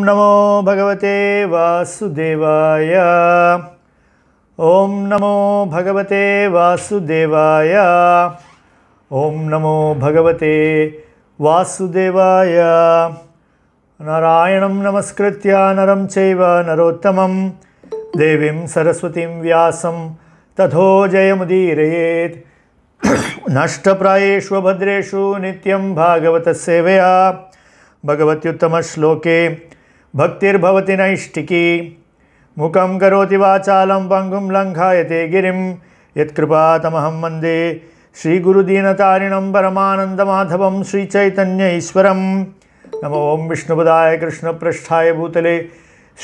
नमो भगवते वासुदेवाय। ओम नमो भगवते वासुदेवाय। ओम नमो भगवते वासुदेवाय। नारायणं नमस्कृत्य नरं चैव नरोत्तमं देवीं सरस्वतीं व्यासं ततो जयमुदीरयेत्। नष्टप्रायेषु भद्रेषु नित्यं भागवतस्य सेवया भगवत्युत्तमश्लोके भक्तिर्भवति नैष्टिकी। मुखं करोति वाचालं पङ्गुं लङ्घायते गिरिं यत्कृपातमहं वन्दे श्रीगुरुदीनतारिणं परमानन्दमाधवं श्रीचैतन्य ईश्वरं। नमो ओं विष्णुपदाय कृष्णपृष्ठाय भूतले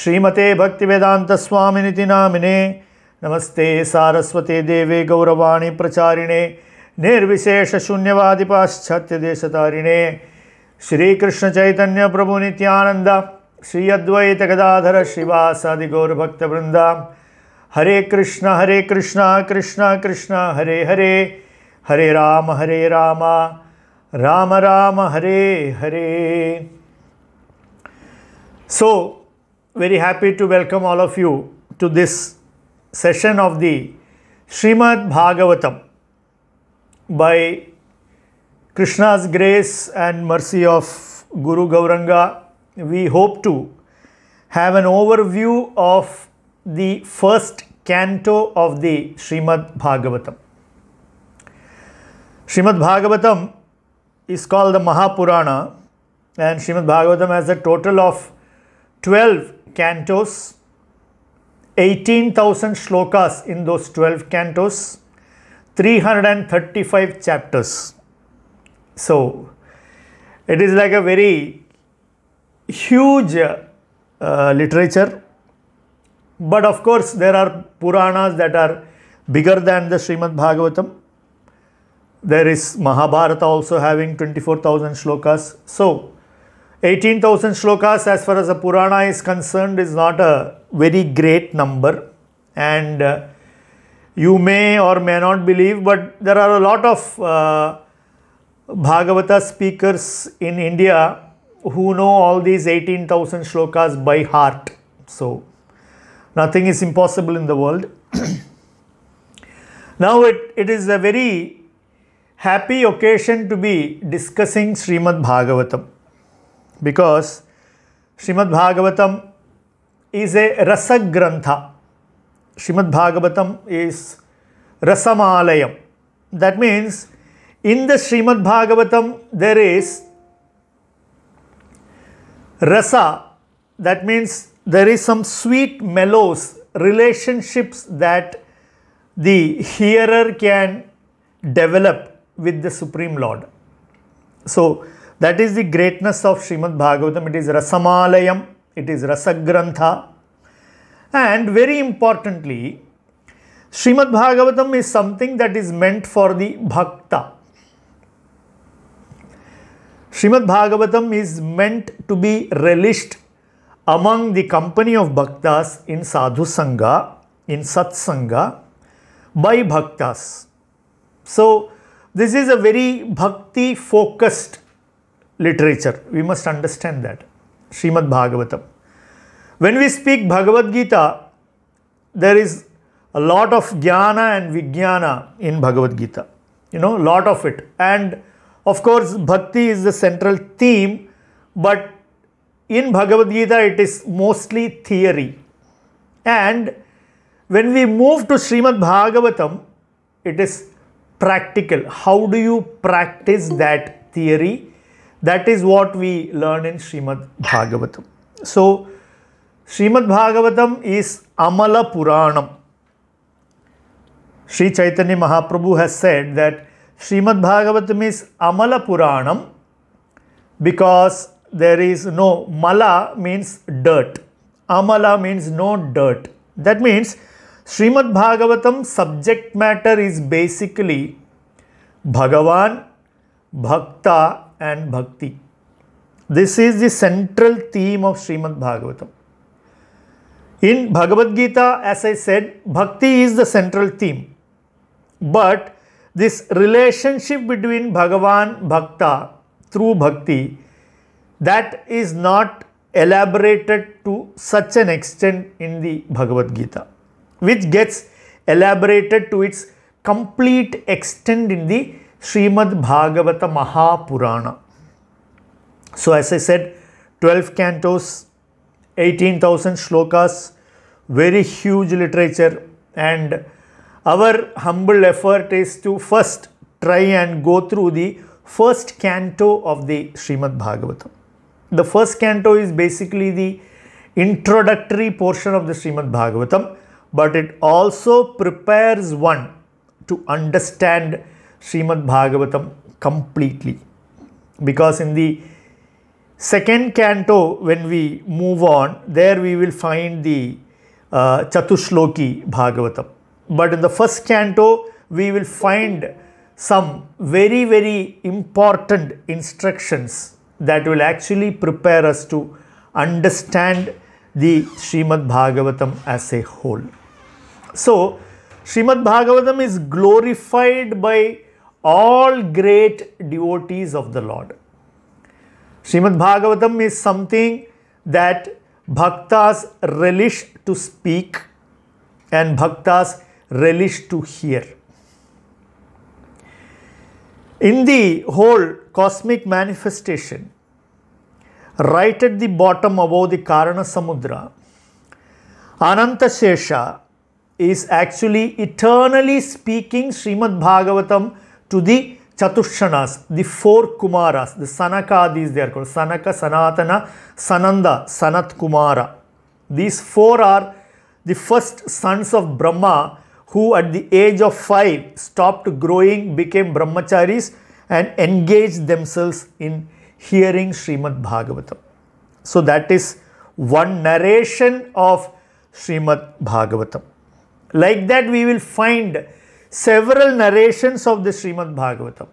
श्रीमते भक्तिवेदान्तस्वामिनिति नामिने। नमस्ते सारस्वते देवे गौरवाणी प्रचारिणे निर्विशेषशून्यवादि पाश्चात्यदेशतारिणे। श्री कृष्ण चैतन्य प्रभु नित्यानंद श्री अद्वैत गदाधर श्रीवासादि गौर भक्त वृंदा। हरे कृष्ण कृष्ण कृष्ण हरे हरे, हरे Ram Ram Ram Hare Hare. So very happy to welcome all of you to this session of the Srimad Bhagavatam. By Krishna's grace and mercy of Guru Gauranga, we hope to have an overview of the first canto of the Srimad Bhagavatam. Srimad Bhagavatam is called the Mahapurana, and Srimad Bhagavatam has a total of 12 cantos, 18,000 shlokas in those 12 cantos, 335 chapters. So it is like a very huge literature, but of course there are Puranas that are bigger than the Srimad Bhagavatam. There is Mahabharata also having 24,000 shlokas. So 18,000 shlokas as far as a Purana is concerned is not a very great number, and you may or may not believe, but there are a lot of Bhagavata speakers in India who know all these 18,000 shlokas by heart. So nothing is impossible in the world. Now it is a very happy occasion to be discussing Srimad Bhagavatam, because Srimad Bhagavatam is a rasa grantha. Srimad Bhagavatam is rasamalayam. That means in the Srimad Bhagavatam there is rasa. That means there is some sweet mellows, relationships that the hearer can develop with the Supreme Lord. So that is the greatness of Srimad Bhagavatam. It is rasamalayam, it is rasagrantha, and very importantly, Srimad Bhagavatam is something that is meant for the bhakta. Srimad Bhagavatam is meant to be relished among the company of bhaktas in sadhu sangha, in satsanga, by bhaktas. So this is a very bhakti focused literature. We must understand that. Srimad Bhagavatam. When we speak Bhagavad Gita, there is a lot of jnana and vijnana in Bhagavad Gita. You know, lot of it. And of course, bhakti is the central theme, but in Bhagavad Gita, it is mostly theory. And when we move to Srimad Bhagavatam, it is practical. How do you practice that theory? That is what we learn in Srimad Bhagavatam. So, Srimad Bhagavatam is Amala Puranam. Sri Chaitanya Mahaprabhu has said that Srimad Bhagavatam is Amala Puranam because there is no, Mala means dirt, Amala means no dirt. That means Srimad Bhagavatam subject matter is basically Bhagavan, Bhakta and Bhakti. This is the central theme of Srimad Bhagavatam. In Bhagavad Gita, as I said, Bhakti is the central theme. But this relationship between Bhagavan, Bhakta through Bhakti, that is not elaborated to such an extent in the Bhagavad Gita, which gets elaborated to its complete extent in the Srimad Bhagavata Mahapurana. So as I said, 12 cantos, 18,000 shlokas, very huge literature, and our humble effort is to first try and go through the first canto of the Srimad Bhagavatam. The first canto is basically the introductory portion of the Srimad Bhagavatam, but it also prepares one to understand Srimad Bhagavatam completely. Because in the second canto, when we move on, there we will find the Chatushloki Bhagavatam. But in the first canto, we will find some very, very important instructions that will actually prepare us to understand the Srimad Bhagavatam as a whole. So, Srimad Bhagavatam is glorified by all great devotees of the Lord. Srimad Bhagavatam is something that bhaktas relish to speak and bhaktas relish to hear. In the whole cosmic manifestation, right at the bottom above the Karana Samudra, Ananta Shesha is actually eternally speaking Srimad Bhagavatam to the Chatushranas, the four Kumaras, the Sanakadis they are called, Sanaka, Sanatana, Sananda, Sanat Kumara. These four are the first sons of Brahma who at the age of 5 stopped growing, became brahmacharis and engaged themselves in hearing Srimad Bhagavatam. So that is one narration of Srimad Bhagavatam. Like that we will find several narrations of the Srimad Bhagavatam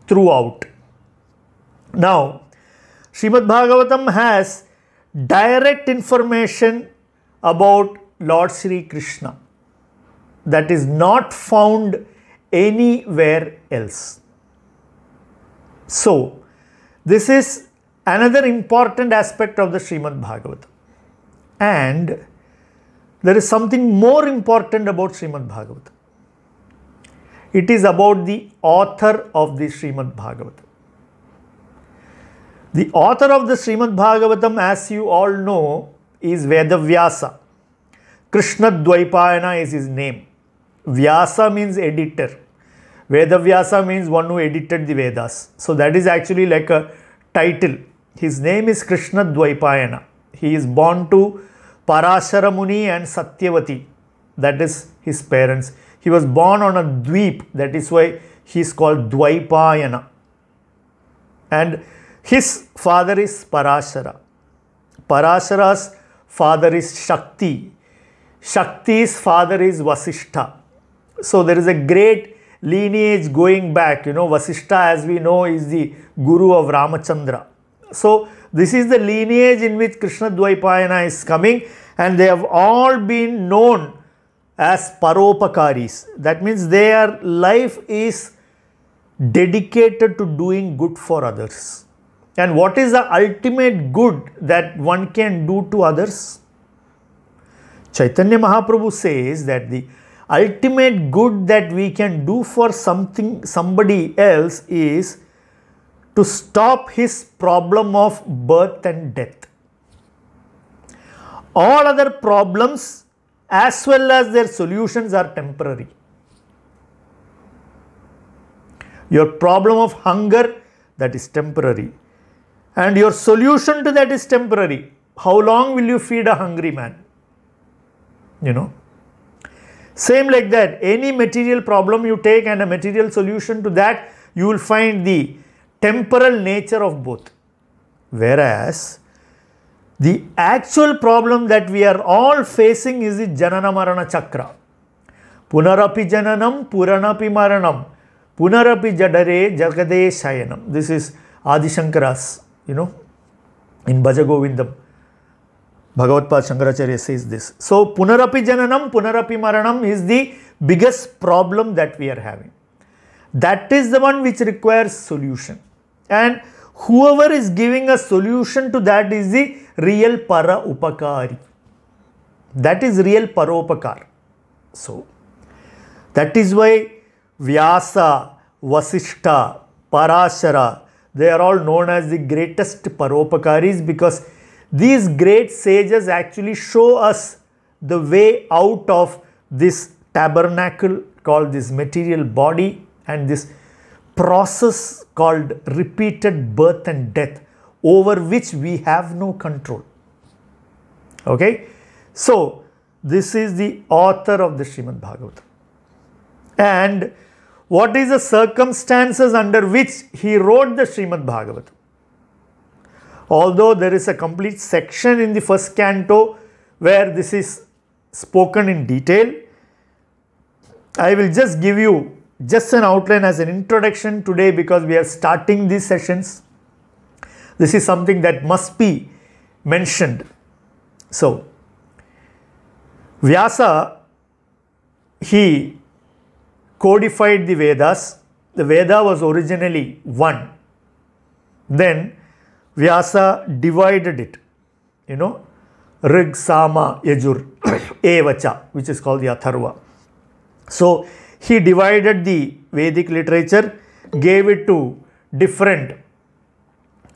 throughout. Now, Srimad Bhagavatam has direct information about Lord Sri Krishna that is not found anywhere else. So, this is another important aspect of the Srimad Bhagavatam. And there is something more important about Srimad Bhagavatam. It is about the author of the Srimad Bhagavatam. The author of the Srimad Bhagavatam, as you all know, is Vedavyasa. Krishna Dvaipayana is his name. Vyasa means editor. Vedavyasa means one who edited the Vedas. So that is actually like a title. His name is Krishna Dvaipayana. He is born to Parashara Muni and Satyavati. That is his parents. He was born on a dweep. That is why he is called Dvaipayana. And his father is Parashara. Parashara's father is Shakti. Shakti's father is Vasishtha. So there is a great lineage going back. Vasishtha, as we know, is the guru of Ramachandra. So this is the lineage in which Krishna Dvaipayana is coming, and they have all been known as Paropakaris. That means their life is dedicated to doing good for others. And what is the ultimate good that one can do to others? Chaitanya Mahaprabhu says that the ultimate good that we can do for somebody else is to stop his problem of birth and death. All other problems as well as their solutions are temporary. Your problem of hunger, that is temporary. And your solution to that is temporary. How long will you feed a hungry man? Same like that, any material problem you take and a material solution to that, you will find the temporal nature of both. Whereas, the actual problem that we are all facing is the Janana Marana Chakra. Punarapi Jananam, Puranapi Maranam, Punarapi Jadare Jagade Shayanam. This is Adi Shankara's, in Bhaja Govindam. Bhagavad-pad Shankaracharya says this. So, Punarapi Jananam, Punarapi Maranam is the biggest problem that we are having. That is the one which requires solution. And whoever is giving a solution to that is the real para upakari. That is real paropakar. So, that is why Vyasa, Vasishtha, Parashara, they are all known as the greatest paropakaris, because these great sages actually show us the way out of this tabernacle called this material body and this process called repeated birth and death, over which we have no control. Okay, so this is the author of the Srimad Bhagavatam. And what is the circumstances under which he wrote the Srimad Bhagavatam? Although there is a complete section in the first canto where this is spoken in detail, I will just give you just an outline as an introduction today, because we are starting these sessions. This is something that must be mentioned. So, Vyasa, he codified the Vedas. The Veda was originally one. Then Vyasa divided it, Rig, Sama, Yajur, Evacha, which is called the Atharva. So, he divided the Vedic literature, gave it to different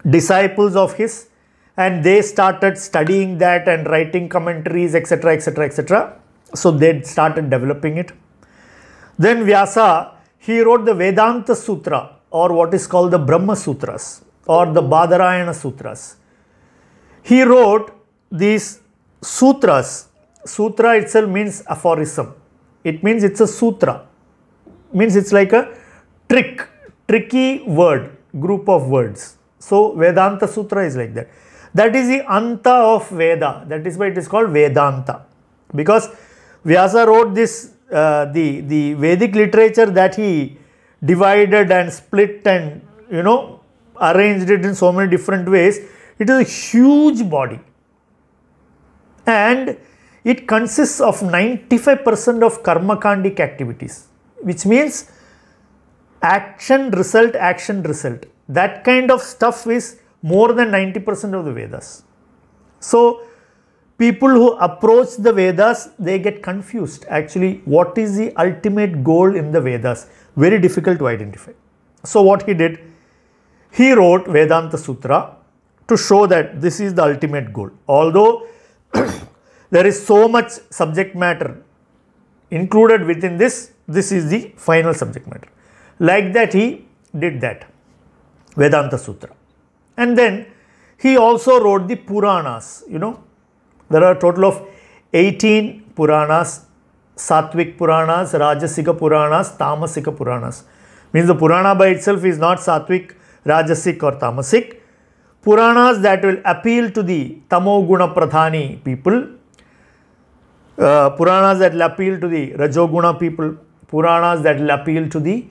disciples of his, and they started studying that and writing commentaries, etc., etc., etc. So, they started developing it. Then Vyasa, he wrote the Vedanta Sutra, or what is called the Brahma Sutras, or the Badarayana Sutras. He wrote these sutras. Sutra itself means aphorism. It means it's a sutra. Means it's like a tricky word, group of words. So, Vedanta Sutra is like that. That is the Anta of Veda. That is why it is called Vedanta. Because Vyasa wrote this, the Vedic literature that he divided and split and, arranged it in so many different ways. It is a huge body. And it consists of 95% of karmakandic activities, which means action, result, action, result. That kind of stuff is more than 90% of the Vedas. So, people who approach the Vedas, they get confused. Actually, what is the ultimate goal in the Vedas? Very difficult to identify. So, what he did, he wrote Vedanta Sutra to show that this is the ultimate goal. Although there is so much subject matter included within this, this is the final subject matter. Like that, he did that, Vedanta Sutra. And then he also wrote the Puranas, There are a total of 18 Puranas, Sattvic Puranas, Rajasika Puranas, Tamasika Puranas. Means the Purana by itself is not Sattvic, Rajasic or Tamasic. Puranas that will appeal to the Tamoguna Pradhani people. Puranas that will appeal to the Rajoguna people. Puranas that will appeal to the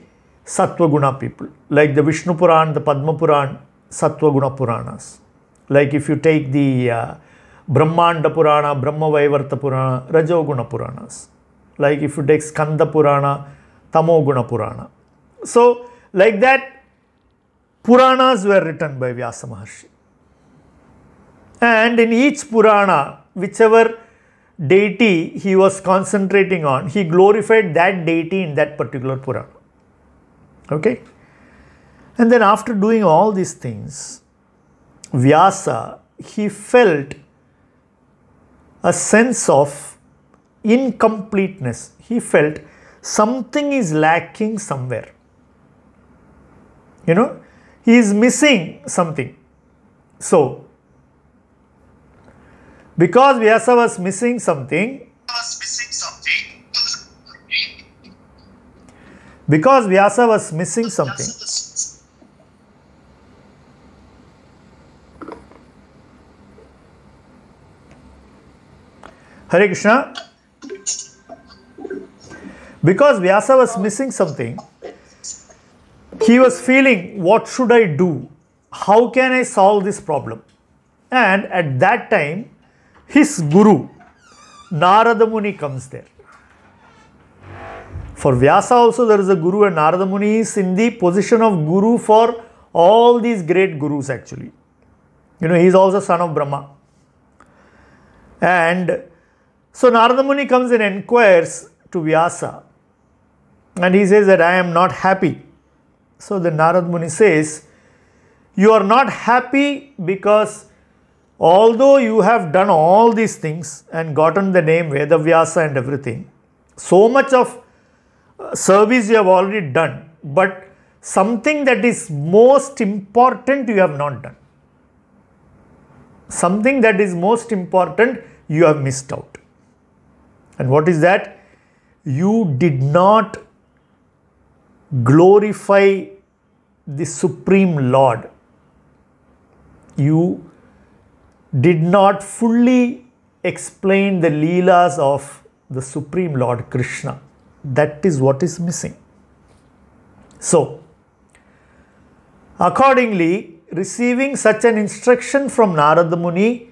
Sattvaguna people. Like the Vishnu Puran, the Padma Puran, Sattvaguna Puranas. Like if you take the Brahmanda Purana, Brahma Vaivarta Purana, Rajoguna Puranas. Like if you take Skanda Purana, Tamoguna Purana. So, like that, Puranas were written by Vyasa Maharshi. And in each Purana, whichever deity he was concentrating on, he glorified that deity in that particular Purana. Okay? And then after doing all these things, Vyasa, he felt a sense of incompleteness. He felt something is lacking somewhere. He is missing something. So, because Vyasa was missing something, Hare Krishna. Because Vyasa was missing something, he was feeling, what should I do? How can I solve this problem? And at that time, his guru, Narada Muni, comes there. For Vyasa also there is a guru, and Narada Muni is in the position of guru for all these great gurus actually. You know, he is also son of Brahma. And so Narada Muni comes and inquires to Vyasa, and he says that I am not happy. So the Narada Muni says, you are not happy because although you have done all these things and gotten the name Vedavyasa and everything, so much of service you have already done, but something that is most important you have not done. Something that is most important you have missed out. And what is that? You did not glorify the Supreme Lord. You did not fully explain the Leelas of the Supreme Lord Krishna. That is what is missing. So, accordingly, receiving such an instruction from Narada Muni,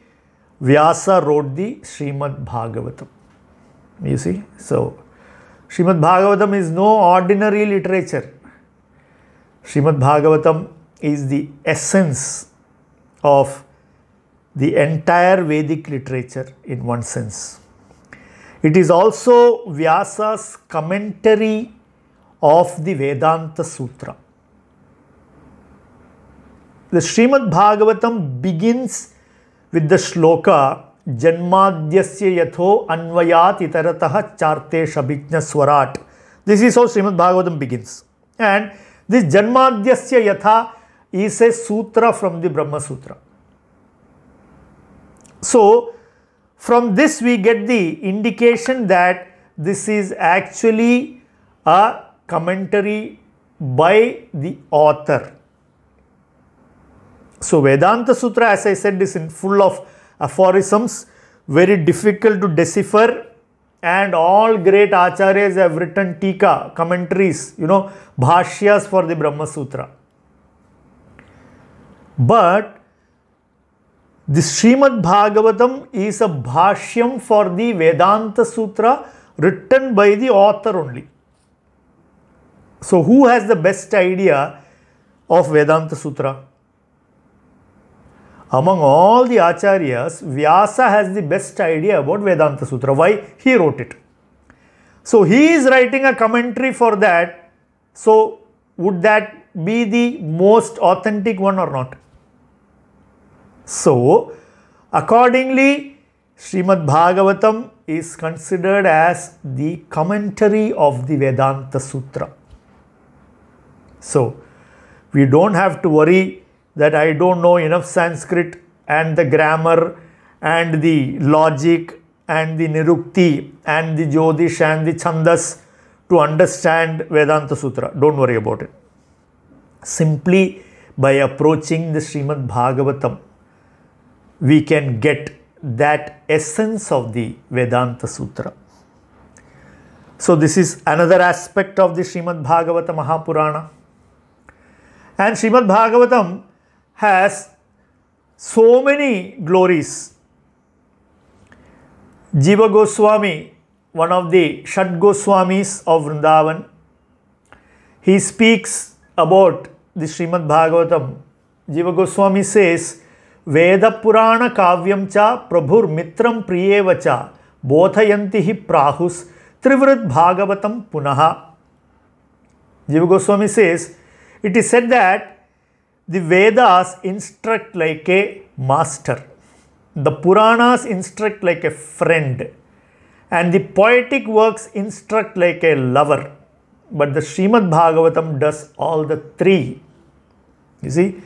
Vyasa wrote the Srimad Bhagavatam. You see? So, Srimad Bhagavatam is no ordinary literature. Srimad Bhagavatam is the essence of the entire Vedic literature in one sense. It is also Vyasa's commentary of the Vedanta Sutra. The Srimad Bhagavatam begins with the shloka Janmadhyasya yatho anvayat itaratah charte shabhijna swarat. This is how Srimad Bhagavatam begins. And this Janmadhyasya yatha is a sutra from the Brahma Sutra. So, from this we get the indication that this is actually a commentary by the author. So, Vedanta Sutra, as I said, is full of aphorisms, very difficult to decipher, and all great acharyas have written tika, commentaries, bhashyas for the Brahma Sutra. But the Srimad Bhagavatam is a bhashyam for the Vedanta Sutra written by the author only. So, who has the best idea of Vedanta Sutra? Among all the acharyas, Vyasa has the best idea about Vedanta Sutra. Why? He wrote it. So, he is writing a commentary for that. So, would that be the most authentic one or not? So, accordingly, Srimad Bhagavatam is considered as the commentary of the Vedanta Sutra. So, we don't have to worry that I don't know enough Sanskrit and the grammar and the logic and the Nirukti and the Jyotish and the Chandas to understand Vedanta Sutra. Don't worry about it. Simply by approaching the Srimad Bhagavatam, we can get that essence of the Vedanta Sutra. So, this is another aspect of the Srimad Bhagavata Mahapurana. And Srimad Bhagavatam has so many glories. Jiva Goswami, one of the Shad Goswamis of Vrindavan, he speaks about the Srimad Bhagavatam. Jiva Goswami says, Veda Purana Kavyam cha Prabhur Mitram Priyeva cha Bodhayantihi Prahus Trivrit Bhagavatam Punaha. Jiva Goswami says, it is said that the Vedas instruct like a master, the Puranas instruct like a friend, and the poetic works instruct like a lover. But the Srimad Bhagavatam does all the three. You see?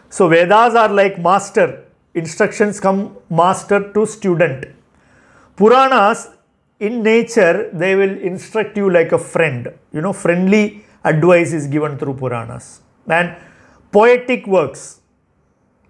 So, Vedas are like master, instructions come master to student. Puranas, in nature, they will instruct you like a friend. Friendly advice is given through Puranas. And poetic works,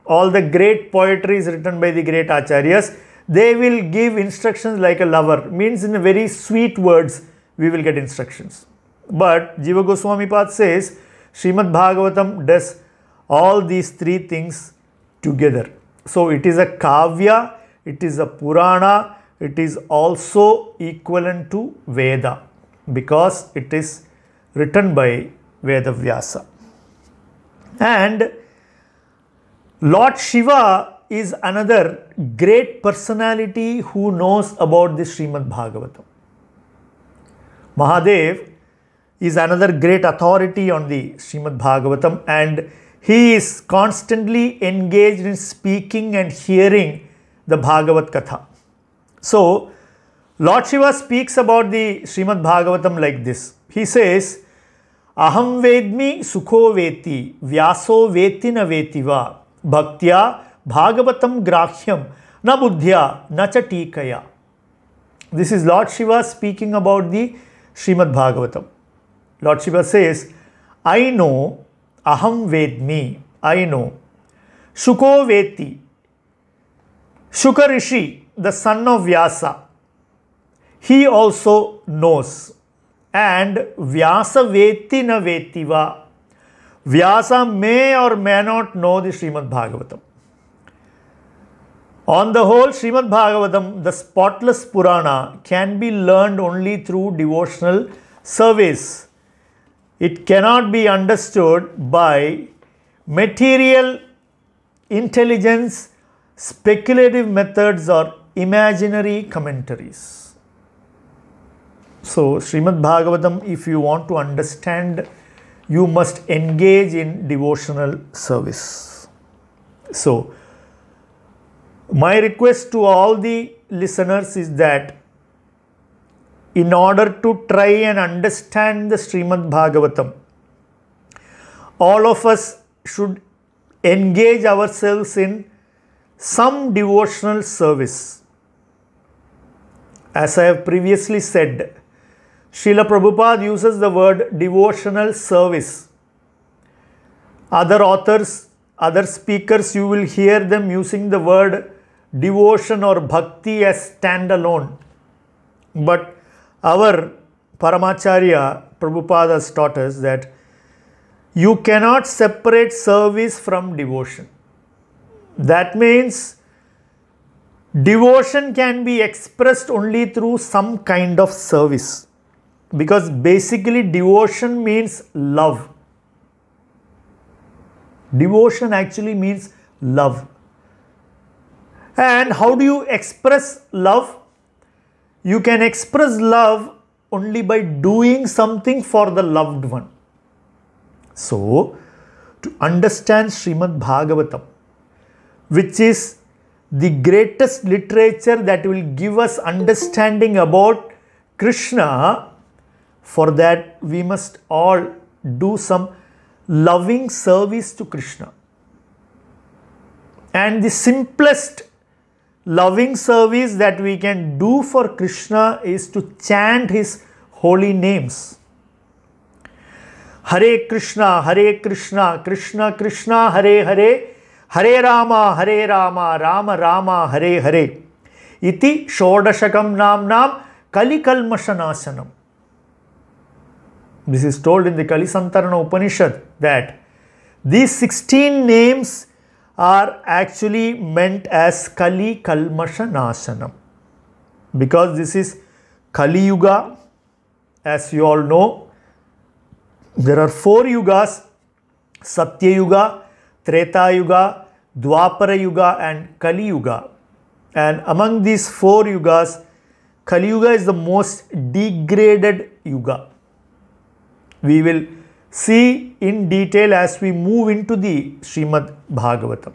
all the great poetry is written by the great acharyas, they will give instructions like a lover. Means in very sweet words, we will get instructions. But Jiva Goswami Pad says, Srimad Bhagavatam does all these three things together. So, it is a Kavya, it is a Purana, it is also equivalent to Veda because it is written by Vedavyasa. And Lord Shiva is another great personality who knows about the Srimad Bhagavatam. Mahadev is another great authority on the Srimad Bhagavatam, and he is constantly engaged in speaking and hearing the Bhagavat Katha. So, Lord Shiva speaks about the Srimad Bhagavatam like this. He says, Aham vedmi sukho veti, vyaso veti na vetiva, bhaktya bhagavatam graahyam, na buddhya, na cha tikaya. This is Lord Shiva speaking about the Srimad Bhagavatam. Lord Shiva says, I know, aham vedmi, I know. Shuko veti, Shuka Rishi, the son of Vyasa, he also knows. And Vyasa veti na vetiva, Vyasa may or may not know the Srimad Bhagavatam. On the whole, Srimad Bhagavatam, the spotless Purana, can be learned only through devotional service. It cannot be understood by material intelligence, speculative methods, or imaginary commentaries. So, Srimad Bhagavatam, if you want to understand, you must engage in devotional service. So, my request to all the listeners is that in order to try and understand the Srimad Bhagavatam, all of us should engage ourselves in some devotional service. As I have previously said, Srila Prabhupada uses the word devotional service. Other authors, other speakers, you will hear them using the word devotion or bhakti as standalone. But our Paramacharya Prabhupada has taught us that you cannot separate service from devotion. That means devotion can be expressed only through some kind of service. Because basically devotion means love. Devotion actually means love. And how do you express love? You can express love only by doing something for the loved one. So, to understand Srimad Bhagavatam, which is the greatest literature that will give us understanding about Krishna, for that we must all do some loving service to Krishna. And the simplest loving service that we can do for Krishna is to chant his holy names. Hare Krishna, Krishna Krishna, Hare Hare, Hare Rama, Rama Rama, Hare Hare. Iti Shodashakam Namnam Kali Kalmashanashanam. This is told in the Kali Santarana Upanishad that these 16 names are actually meant as Kali Kalmasha Nasanam. Because this is Kali Yuga, as you all know, there are 4 yugas: Satya Yuga, Treta Yuga, Dwapara Yuga and Kali Yuga. And among these 4 yugas, Kali Yuga is the most degraded yuga. We will see in detail as we move into the Srimad Bhagavatam.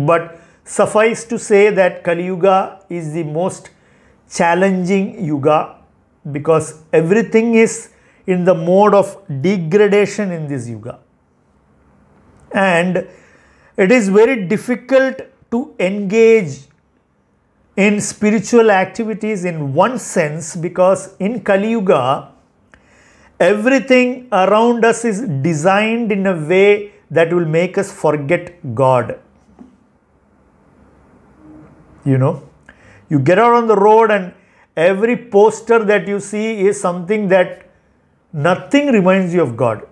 But suffice to say that Kali Yuga is the most challenging yuga, because everything is in the mode of degradation in this yuga. And it is very difficult to engage in spiritual activities in one sense, because in Kali Yuga, everything around us is designed in a way that will make us forget God. You know, you get out on the road and every poster that you see is something that nothing reminds you of God.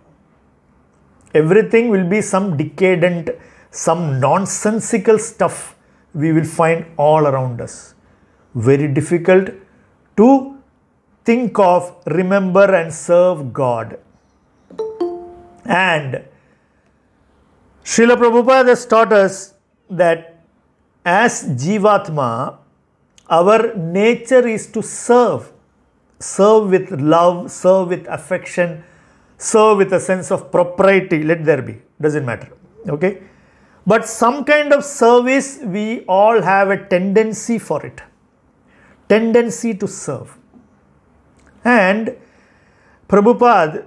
Everything will be some decadent, some nonsensical stuff we will find all around us. Very difficult to think of, remember and serve God. And Srila Prabhupada has taught us that as Jivatma, our nature is to serve. Serve with love, serve with affection, serve with a sense of propriety. Let there be. Doesn't matter. Okay? But some kind of service, we all have a tendency for it. Tendency to serve. And Prabhupada,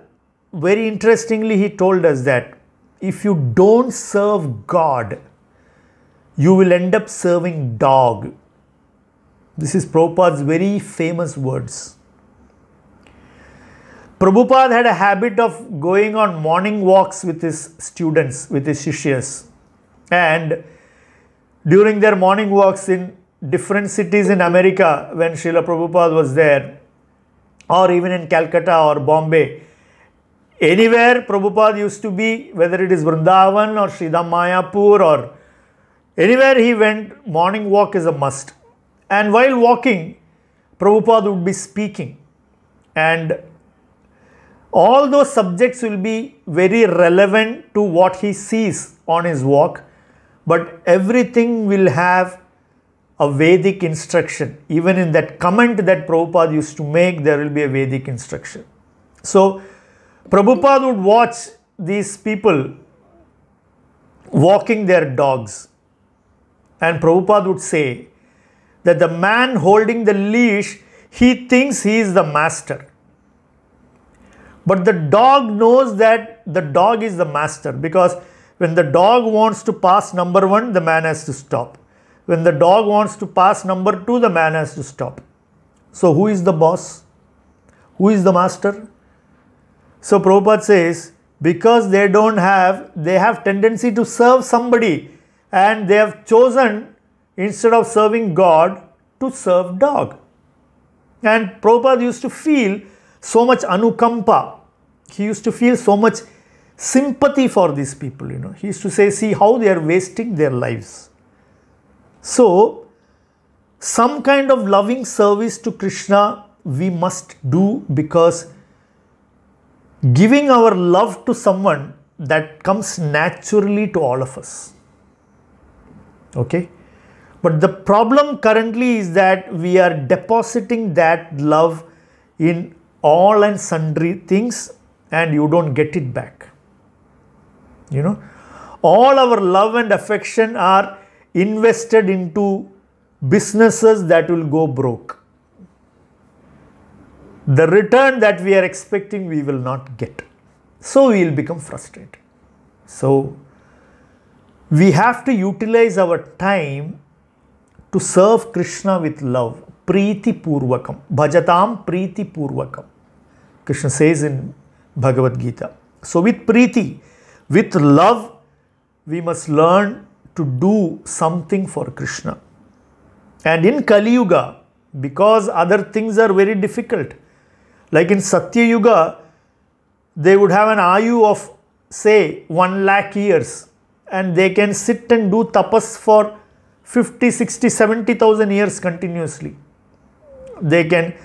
very interestingly, he told us that if you don't serve God, you will end up serving dog. This is Prabhupada's very famous words. Prabhupada had a habit of going on morning walks with his students, with his shishyas. And during their morning walks in different cities in America, when Srila Prabhupada was there, or even in Calcutta or Bombay, anywhere Prabhupada used to be, whether it is Vrindavan or Sridham Mayapur or anywhere he went, morning walk is a must. And while walking, Prabhupada would be speaking. And all those subjects will be very relevant to what he sees on his walk. But everything will have a Vedic instruction. Even in that comment that Prabhupada used to make, there will be a Vedic instruction. So, Prabhupada would watch these people walking their dogs. And Prabhupada would say that the man holding the leash, he thinks he is the master. But the dog knows that the dog is the master, because when the dog wants to pass number 1, the man has to stop. When the dog wants to pass number 2, the man has to stop. So who is the boss? Who is the master? So Prabhupada says, because they have tendency to serve somebody, and they have chosen, instead of serving God, to serve dog. And Prabhupada used to feel so much anukampa. He used to feel so much sympathy for these people, He used to say, see how they are wasting their lives. So, some kind of loving service to Krishna we must do, because giving our love to someone, that comes naturally to all of us. Okay? But the problem currently is that we are depositing that love in all and sundry things, and you don't get it back. All our love and affection are invested into businesses that will go broke. The return that we are expecting, we will not get. So we will become frustrated. So we have to utilize our time to serve Krishna with love. Preeti Purvakam. Bhajatam Preeti Purvakam. Krishna says in Bhagavad Gita. So with Preeti, with love, we must learn to do something for Krishna. And in Kali Yuga, because other things are very difficult, like in Satya Yuga, they would have an ayu of, say, 1 lakh years, and they can sit and do tapas for 50, 60, 70,000 years continuously. They can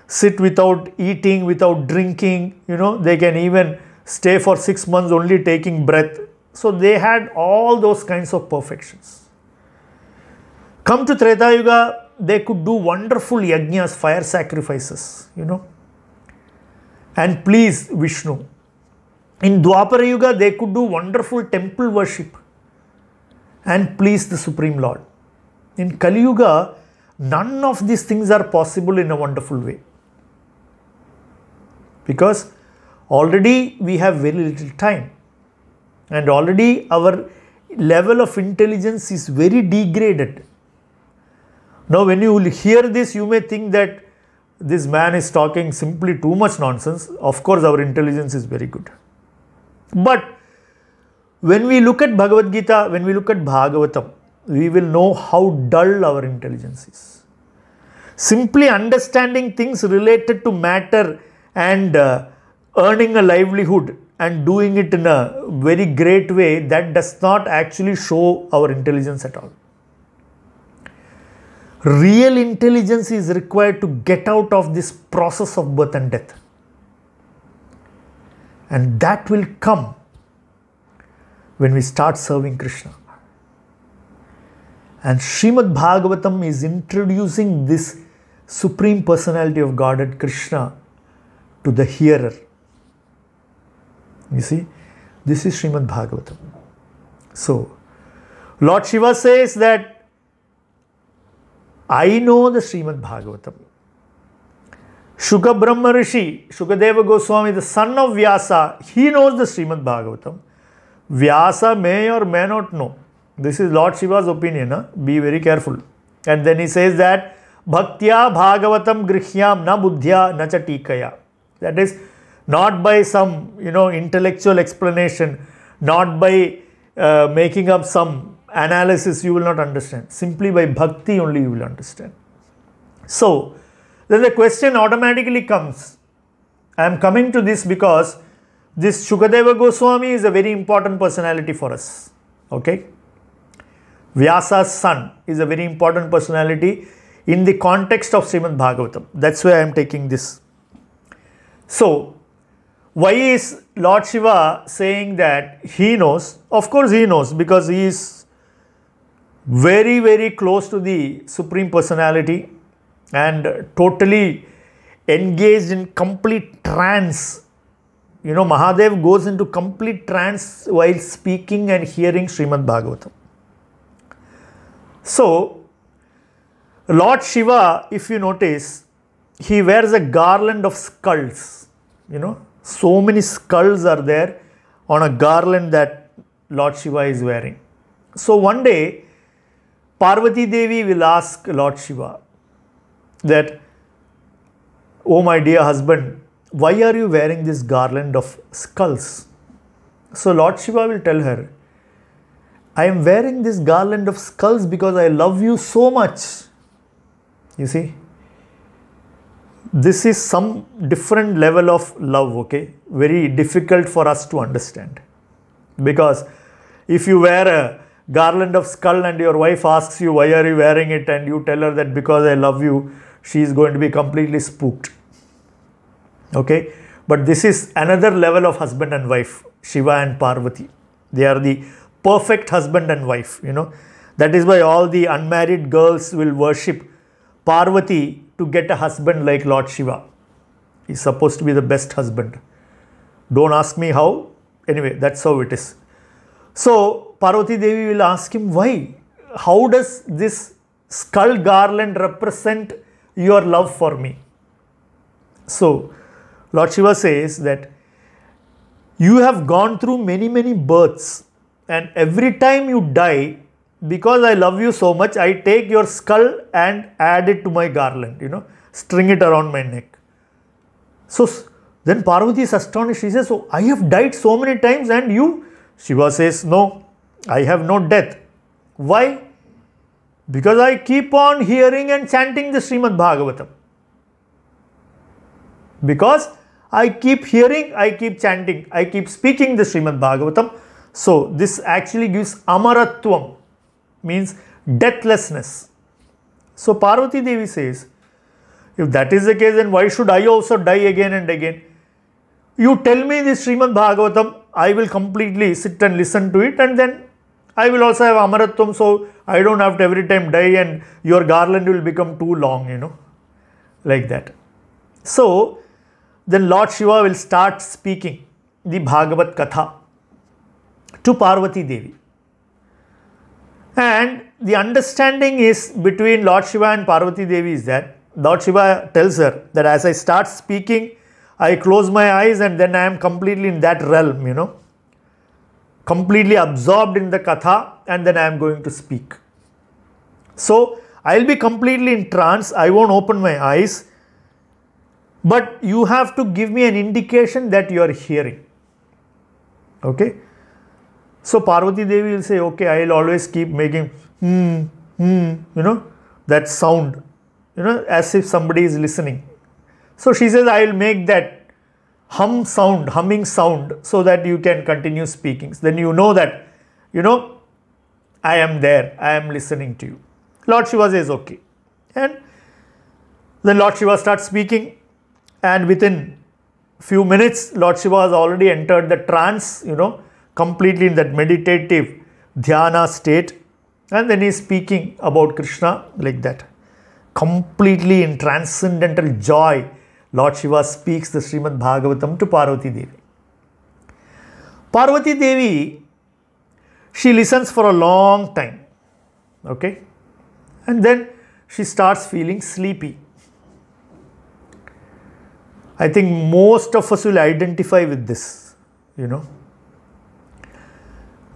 sit without eating, without drinking, they can even stay for 6 months only taking breath. So they had all those kinds of perfections. Come to Treta Yuga, they could do wonderful yajnas, fire sacrifices, and please Vishnu. In Dwapara Yuga, they could do wonderful temple worship and please the Supreme Lord. In Kali Yuga, none of these things are possible in a wonderful way. Because already we have very little time. And already our level of intelligence is very degraded. Now when you will hear this, you may think that this man is talking simply too much nonsense. Of course, our intelligence is very good. But when we look at Bhagavad Gita, when we look at Bhagavatam, we will know how dull our intelligence is. Simply understanding things related to matter and earning a livelihood and doing it in a very great way, that does not actually show our intelligence at all. Real intelligence is required to get out of this process of birth and death. And that will come when we start serving Krishna. And Srimad Bhagavatam is introducing this Supreme Personality of Godhead, Krishna, to the hearer. You see, this is Srimad Bhagavatam. So, Lord Shiva says that I know the Srimad Bhagavatam. Shuka Brahma Rishi, Shukadeva Goswami, the son of Vyasa, he knows the Srimad Bhagavatam. Vyasa may or may not know. This is Lord Shiva's opinion. Huh? Be very careful. And then he says that Bhaktya Bhagavatam Grihyaam na buddhya na cha tikaya. That is not by some intellectual explanation, not by making up some analysis you will not understand. Simply by bhakti only you will understand. So, then the question automatically comes. I am coming to this because this Shukadeva Goswami is a very important personality for us. Okay? Vyasa's son is a very important personality in the context of Srimad Bhagavatam. That's why I am taking this. So, why is Lord Shiva saying that he knows? Of course he knows, because he is very, very close to the Supreme Personality and totally engaged in complete trance. Mahadev goes into complete trance while speaking and hearing Srimad Bhagavatam. So, Lord Shiva, if you notice, he wears a garland of skulls. So many skulls are there on a garland that Lord Shiva is wearing. So, one day, Parvati Devi will ask Lord Shiva that, oh my dear husband, why are you wearing this garland of skulls? So, Lord Shiva will tell her, I am wearing this garland of skulls because I love you so much. You see, this is some different level of love, okay? Very difficult for us to understand. Because if you wear a garland of skull and your wife asks you, why are you wearing it? And you tell her that because I love you, she is going to be completely spooked. Okay? But this is another level of husband and wife, Shiva and Parvati. They are the perfect husband and wife, That is why all the unmarried girls will worship Parvati to get a husband like Lord Shiva. He is supposed to be the best husband. Don't ask me how. Anyway, that's how it is. So, Parvati Devi will ask him, why? How does this skull garland represent your love for me? So, Lord Shiva says that you have gone through many, many births, and every time you die, because I love you so much, I take your skull and add it to my garland, string it around my neck. So, then Parvati is astonished. She says, so I have died so many times and you? Shiva says, no, I have no death. Why? Because I keep on hearing and chanting the Srimad Bhagavatam. Because I keep hearing, I keep chanting, I keep speaking the Srimad Bhagavatam. So, this actually gives amaratvam, means deathlessness. So, Parvati Devi says, if that is the case, then why should I also die again and again? You tell me this Srimad Bhagavatam, I will completely sit and listen to it, and then I will also have amaratvam, so I don't have to every time die and your garland will become too long, like that. So, then Lord Shiva will start speaking the Bhagavat Katha to Parvati Devi. And the understanding is between Lord Shiva and Parvati Devi is that Lord Shiva tells her that as I start speaking, I close my eyes and then I am completely in that realm, completely absorbed in the Katha, and then I am going to speak. So, I will be completely in trance, I won't open my eyes, but you have to give me an indication that you are hearing. Okay? So, Parvati Devi will say, okay, I will always keep making that sound, as if somebody is listening. So, she says, I will make that humming sound, so that you can continue speaking. Then you know that, I am there, I am listening to you. Lord Shiva says, okay. And then Lord Shiva starts speaking, and within few minutes, Lord Shiva has already entered the trance, completely in that meditative dhyana state, and then he is speaking about Krishna like that. Completely in transcendental joy, Lord Shiva speaks the Srimad Bhagavatam to Parvati Devi. Parvati Devi, she listens for a long time, okay, and then she starts feeling sleepy. I think most of us will identify with this, you know.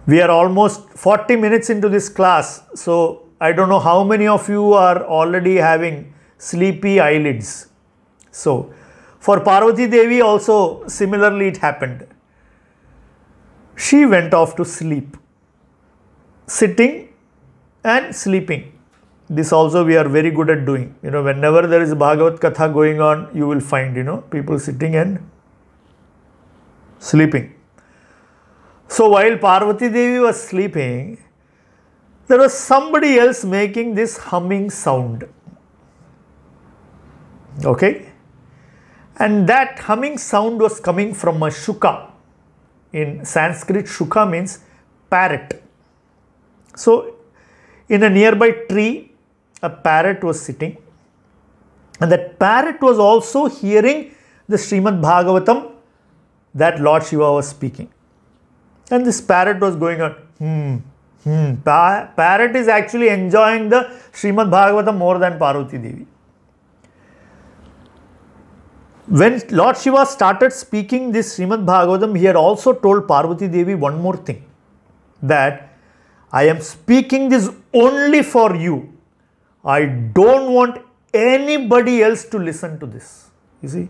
We are almost 40 minutes into this class, so I don't know how many of you are already having sleepy eyelids. So, for Parvati Devi also similarly it happened. She went off to sleep, sitting and sleeping. This also we are very good at doing. You know, whenever there is Bhagavad Katha going on, you will find, you know, people sitting and sleeping. So while Parvati Devi was sleeping, there was somebody else making this humming sound. Okay? And that humming sound was coming from a shuka. In Sanskrit, shuka means parrot. So in a nearby tree, a parrot was sitting. And that parrot was also hearing the Srimad Bhagavatam that Lord Shiva was speaking. And this parrot was going on, Parrot is actually enjoying the Srimad Bhagavatam more than Parvati Devi. When Lord Shiva started speaking this Srimad Bhagavatam, he had also told Parvati Devi one more thing, that I am speaking this only for you. I don't want anybody else to listen to this. You see,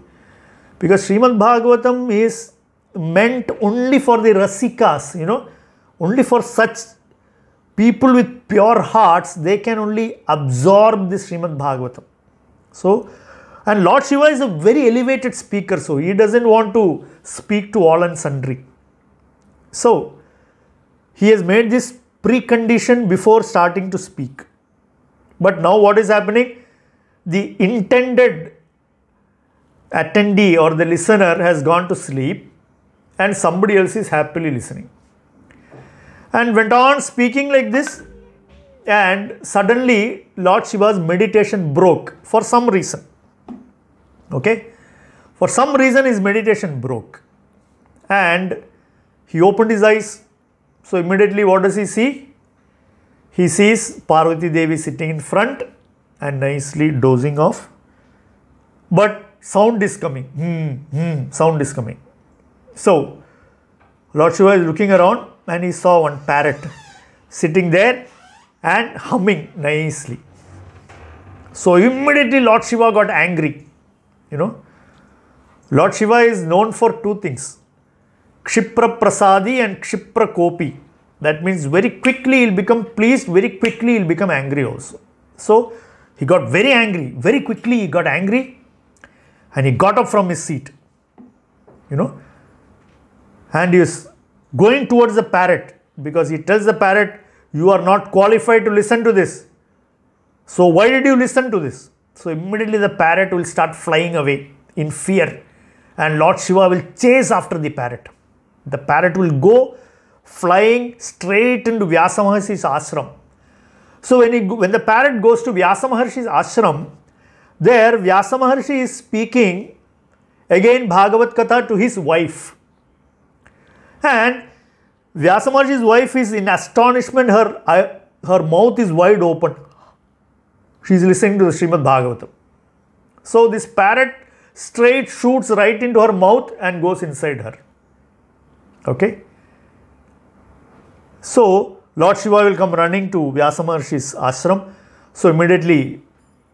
because Srimad Bhagavatam is meant only for the rasikas, you know, only for such people with pure hearts, they can only absorb this Srimad Bhagavatam. So, and Lord Shiva is a very elevated speaker, so he doesn't want to speak to all and sundry. So, he has made this precondition before starting to speak. But now what is happening? The intended attendee or the listener has gone to sleep and somebody else is happily listening. And went on speaking like this, and suddenly Lord Shiva's meditation broke for some reason. Okay? For some reason his meditation broke. And he opened his eyes. So immediately what does he see? He sees Parvati Devi sitting in front and nicely dozing off. But sound is coming. Sound is coming. So Lord Shiva is looking around and he saw one parrot sitting there and humming nicely. So immediately Lord Shiva got angry. You know, Lord Shiva is known for two things, Kshipra Prasadi and Kshipra Kopi. That means very quickly he'll become pleased, very quickly he'll become angry also. So he got very angry, very quickly he got angry and he got up from his seat, you know, and he is going towards the parrot because he tells the parrot, you are not qualified to listen to this. So why did you listen to this? So immediately the parrot will start flying away in fear and Lord Shiva will chase after the parrot. The parrot will go flying straight into Vyasa Maharshi's ashram. So when the parrot goes to Vyasa Maharshi's ashram, there Vyasa Maharshi is speaking again Bhagavad Katha to his wife. And Vyasa Maharshi's wife is in astonishment, her mouth is wide open. She is listening to the Srimad Bhagavatam. So this parrot straight shoots right into her mouth and goes inside her. Okay. So Lord Shiva will come running to Vyasa Maharshi's ashram. So immediately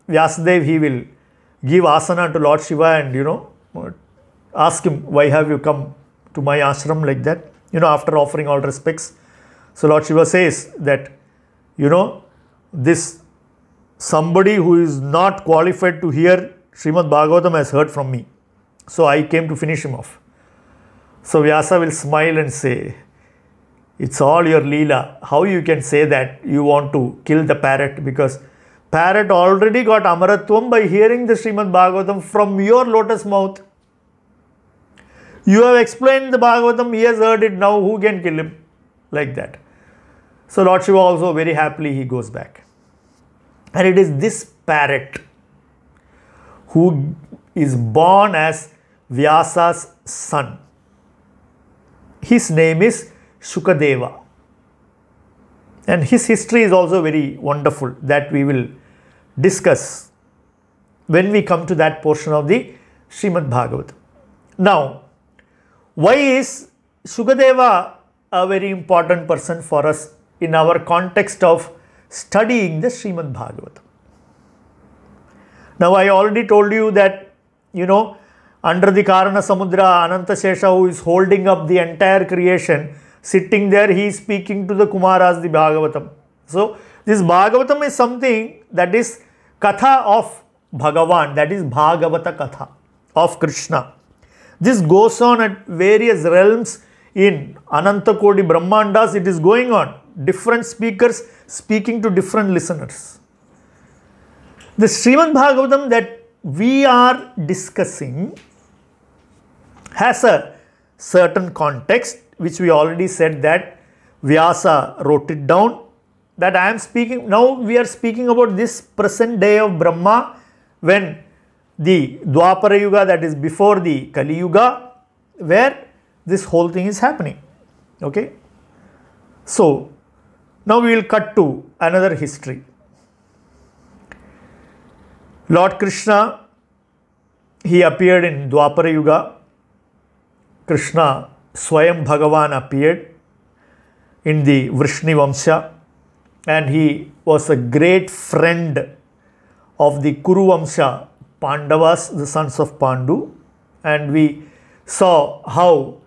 Vyasadeva, he will give asana to Lord Shiva and, you know, ask him, why have you come to my ashram like that? You know, after offering all respects. So Lord Shiva says that, you know, this somebody who is not qualified to hear Srimad Bhagavatam has heard from me. So I came to finish him off. So Vyasa will smile and say, it's all your Leela. How you can say that you want to kill the parrot, because parrot already got Amaratvam by hearing the Srimad Bhagavatam from your lotus mouth. You have explained the Bhagavatam, he has heard it, now who can kill him? Like that. So Lord Shiva also very happily he goes back. And it is this parrot who is born as Vyasa's son. His name is Shukadeva. And his history is also very wonderful, that we will discuss when we come to that portion of the Srimad Bhagavatam. Now, why is Shukadeva a very important person for us in our context of studying the Srimad Bhagavatam? Now, I already told you that, under the Karana Samudra, Anantashesha, who is holding up the entire creation, sitting there, he is speaking to the Kumaras, the Bhagavatam. So, this Bhagavatam is something that is Katha of Bhagavan, that is Bhagavata Katha of Krishna. This goes on at various realms in Anantakodi Brahmandas. It is going on. Different speakers speaking to different listeners. The Srimad Bhagavatam that we are discussing has a certain context, which we already said that Vyasa wrote it down. That I am speaking, now we are speaking about this present day of Brahma, when the Dwapara Yuga, that is before the Kali Yuga, where this whole thing is happening. Okay. So, now we will cut to another history. Lord Krishna, he appeared in Dwapara Yuga. Krishna, Swayam Bhagavan, appeared in the Vrishni Vamsha, and he was a great friend of the Kuru Vamsha, Pandavas, the sons of Pandu, and we saw how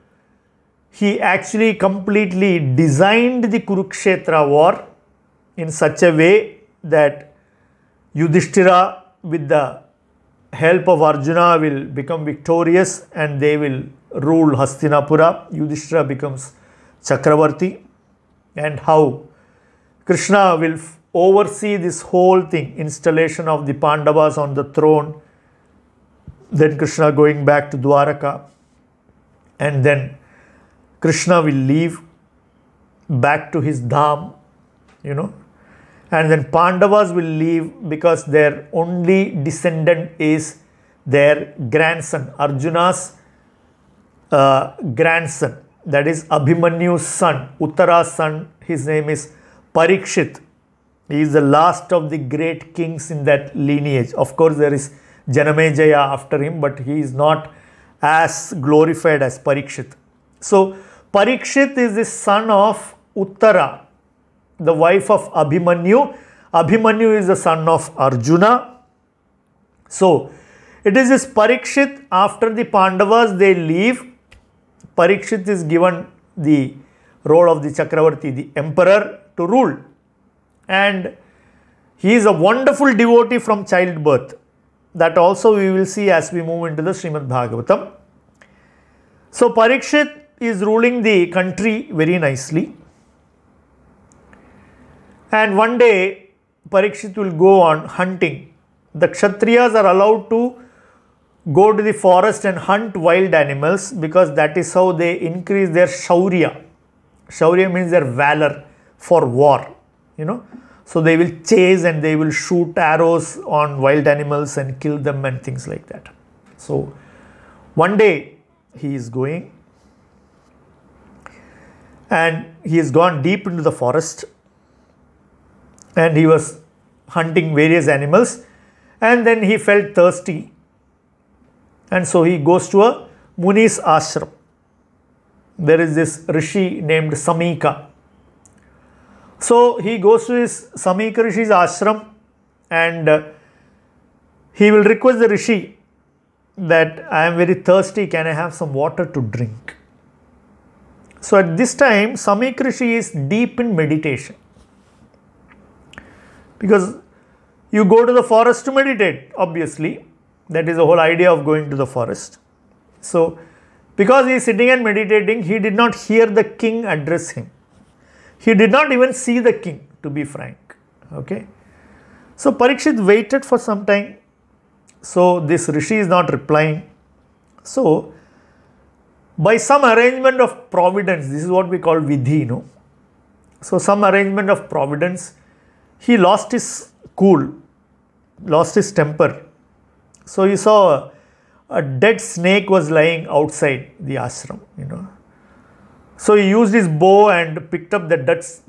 he actually completely designed the Kurukshetra war in such a way that Yudhishthira, with the help of Arjuna, will become victorious and they will rule Hastinapura. Yudhishthira becomes Chakravarti, and how Krishna will oversee this whole thing, installation of the Pandavas on the throne, then Krishna going back to Dwaraka, and then Krishna will leave back to his dham, and then Pandavas will leave because their only descendant is their grandson, Arjuna's grandson, that is Abhimanyu's son, Uttara's son. His name is Parikshit. He is the last of the great kings in that lineage. Of course, there is Janamejaya after him, but he is not as glorified as Parikshit. So, Parikshit is the son of Uttara, the wife of Abhimanyu. Abhimanyu is the son of Arjuna. So, it is this Parikshit, after the Pandavas, they leave. Parikshit is given the role of the Chakravarti, the emperor, to rule. And he is a wonderful devotee from childbirth. That also we will see as we move into the Srimad Bhagavatam. So, Parikshit is ruling the country very nicely. And one day, Parikshit will go on hunting. The Kshatriyas are allowed to go to the forest and hunt wild animals, because that is how they increase their shaurya. Shaurya means their valor for war, So they will chase and they will shoot arrows on wild animals and kill them and things like that. So one day he is going and he has gone deep into the forest and he was hunting various animals, and then he felt thirsty, and so he goes to a Muni's ashram. There is this Rishi named Samika. So he goes to his Samika Rishi's ashram and he will request the Rishi that I am very thirsty, can I have some water to drink? So at this time, Samika Rishi is deep in meditation, because you go to the forest to meditate, obviously. That is the whole idea of going to the forest. So because he is sitting and meditating, he did not hear the king address him. He did not even see the king, to be frank. Okay. So Parikshit waited for some time. So this Rishi is not replying. So By some arrangement of providence, this is what we call vidhi, no? So some arrangement of providence, he lost his cool, lost his temper. So he saw a dead snake was lying outside the ashram, So he used his bow and picked up the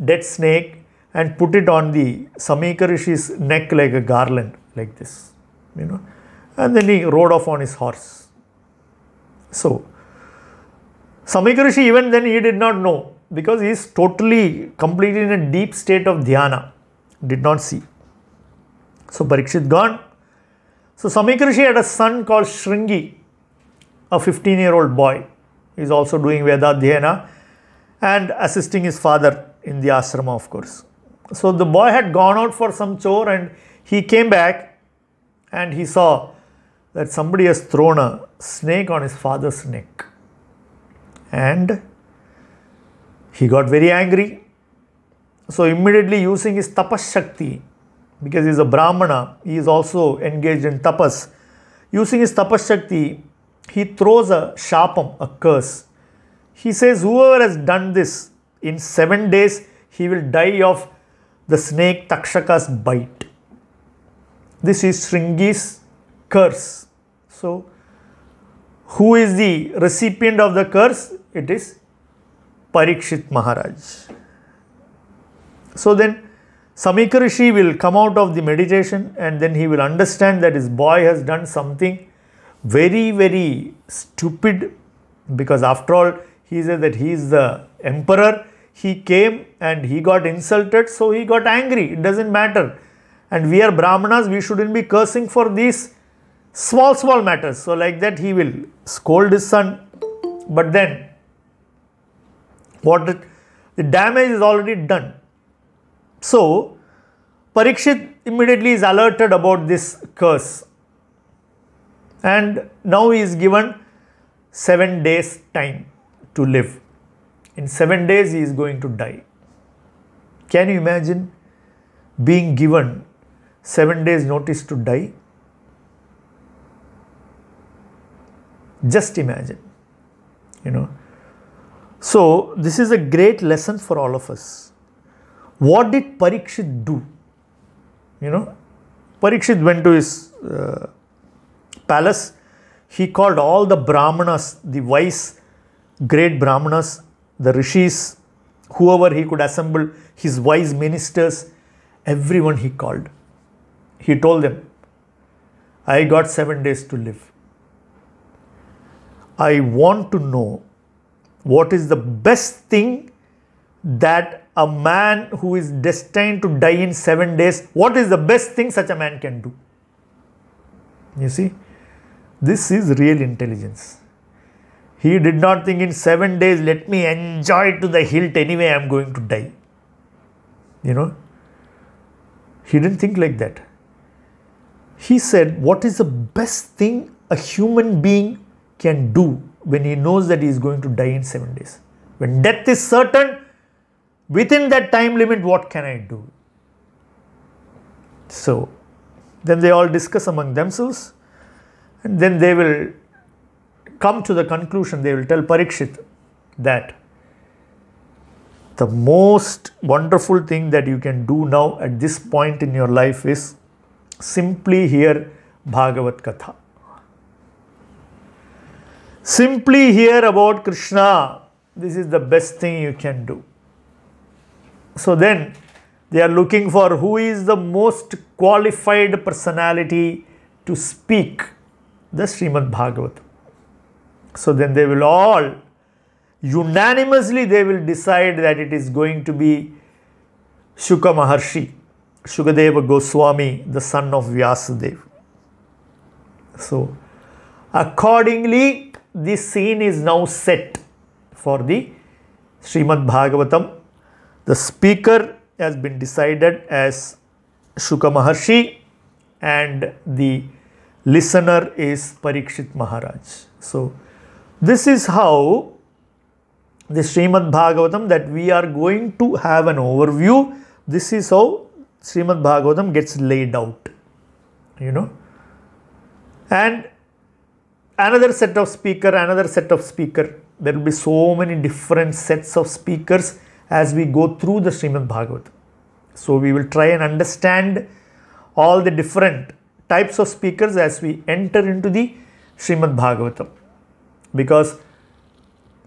dead snake and put it on the Samika Rishi's neck like a garland, like this, And then he rode off on his horse. So Samika Rishi, even then he did not know, because he is totally, completely in a deep state of dhyana, did not see. So Parikshit gone. So Samika Rishi had a son called Shringi, a 15-year-old boy. He is also doing Vedadhyayana and assisting his father in the ashrama, of course. So the boy had gone out for some chore and he came back and he saw that somebody has thrown a snake on his father's neck. And he got very angry. So immediately using his tapas shakti, because he is a Brahmana, he is also engaged in tapas. Using his tapas shakti, he throws a shapam, a curse. He says, whoever has done this, in 7 days, he will die of the snake Takshaka's bite. This is Shringi's curse. So, who is the recipient of the curse? It is Parikshit Maharaj. So then, Samika Rishi will come out of the meditation and then he will understand that his boy has done something very, very stupid, because after all, he said that he is the emperor. He came and he got insulted, so he got angry. It doesn't matter. And we are Brahmanas, we shouldn't be cursing for these small matters. So like that, he will scold his son. But then, the damage is already done. So, Parikshit immediately is alerted about this curse. And now he is given 7 days time to live. In 7 days, he is going to die. Can you imagine being given 7 days notice to die? Just imagine, So, this is a great lesson for all of us. What did Parikshit do? Parikshit went to his palace. He called all the Brahmanas, the wise, great Brahmanas, the rishis, whoever he could assemble, his wise ministers, everyone he called. He told them, I got 7 days to live. I want to know what is the best thing that a man who is destined to die in 7 days, what is the best thing such a man can do? You see, this is real intelligence. He did not think in 7 days, let me enjoy it to the hilt, anyway I am going to die. He didn't think like that. He said, what is the best thing a human being can do when he knows that he is going to die in 7 days? When death is certain, within that time limit, what can I do? So, then they all discuss among themselves and then they will come to the conclusion, they will tell Parikshit that the most wonderful thing that you can do now at this point in your life is simply hear Bhagavat Katha. Simply hear about Krishna. This is the best thing you can do. So then they are looking for who is the most qualified personality to speak the Srimad Bhagavatam. So then they will all unanimously they will decide that it is going to be Shuka Maharshi, Shukadeva Goswami, the son of Vyasadeva. So accordingly, this scene is now set for the Srimad Bhagavatam. The speaker has been decided as Shuka Maharshi and the listener is Parikshit Maharaj. So this is how the Srimad Bhagavatam that we are going to have an overview. This is how Srimad Bhagavatam gets laid out, And another set of speaker, There will be so many different sets of speakers as we go through the Srimad Bhagavatam. So we will try and understand all the different types of speakers as we enter into the Srimad Bhagavatam. Because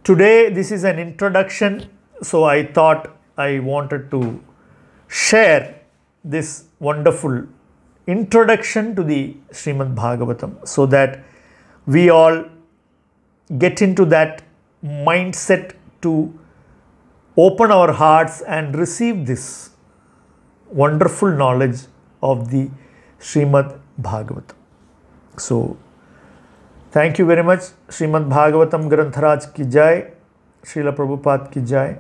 today this is an introduction, so I thought I wanted to share this wonderful introduction to the Srimad Bhagavatam so that we all get into that mindset to open our hearts and receive this wonderful knowledge of the Srimad Bhagavatam. So, thank you very much. Srimad Bhagavatam Grantharaj ki jai. Srila Prabhupada ki jai.